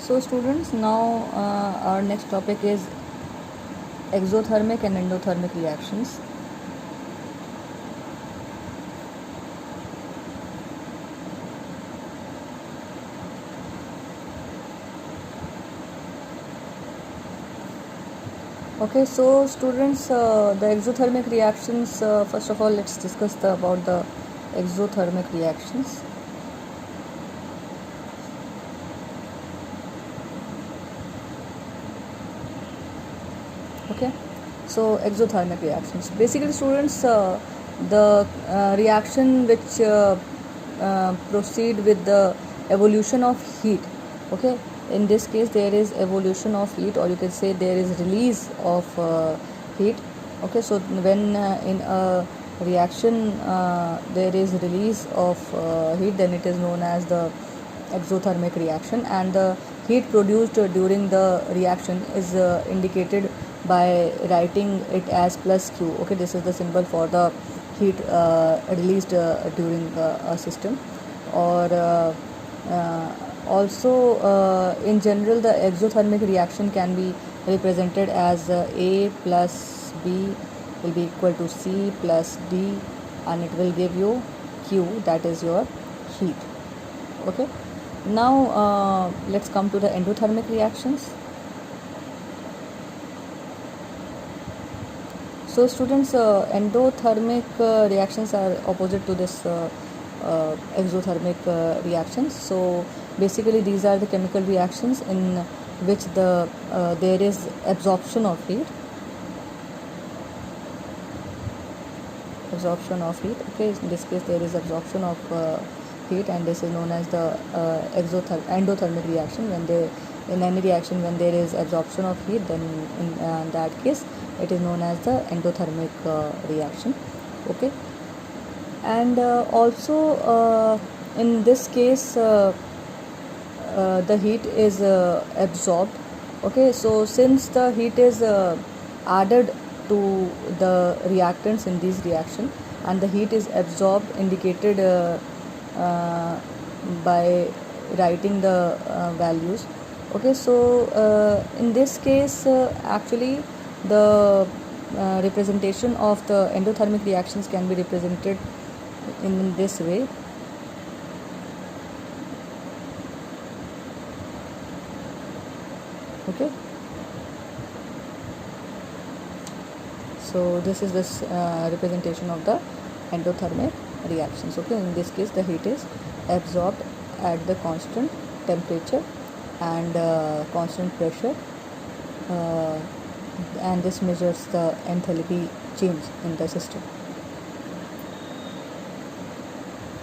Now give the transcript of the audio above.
So students, now our next topic is exothermic and endothermic reactions. Okay, so students, the exothermic reactions, first of all, let's discuss about the exothermic reactions. Okay, so exothermic reactions. Basically, students, the reaction which proceed with the evolution of heat. Okay, in this case, there is evolution of heat, or you can say there is release of heat. Okay, so when in a reaction there is release of heat, then it is known as the exothermic reaction, and the heat produced during the reaction is indicated by writing it as plus Q. Okay, this is the symbol for the heat released during a system. Or also in general, the exothermic reaction can be represented as A plus B will be equal to C plus D, and it will give you Q, that is your heat. Okay, now let's come to the endothermic reactions. So students, endothermic reactions are opposite to this exothermic reactions. So basically these are the chemical reactions in which there is absorption of heat. Okay, in this case there is absorption of heat, and this is known as the endothermic reaction. In any reaction when there is absorption of heat, then in that case it is known as the endothermic reaction. Okay, and also in this case the heat is absorbed. Okay, so since the heat is added to the reactants in this reaction, and the heat is absorbed, indicated by writing the values. Okay, so in this case actually the representation of the endothermic reactions can be represented in this way. Okay, so this is this representation of the endothermic reactions. Okay, in this case the heat is absorbed at the constant temperature and constant pressure, and this measures the enthalpy change in the system.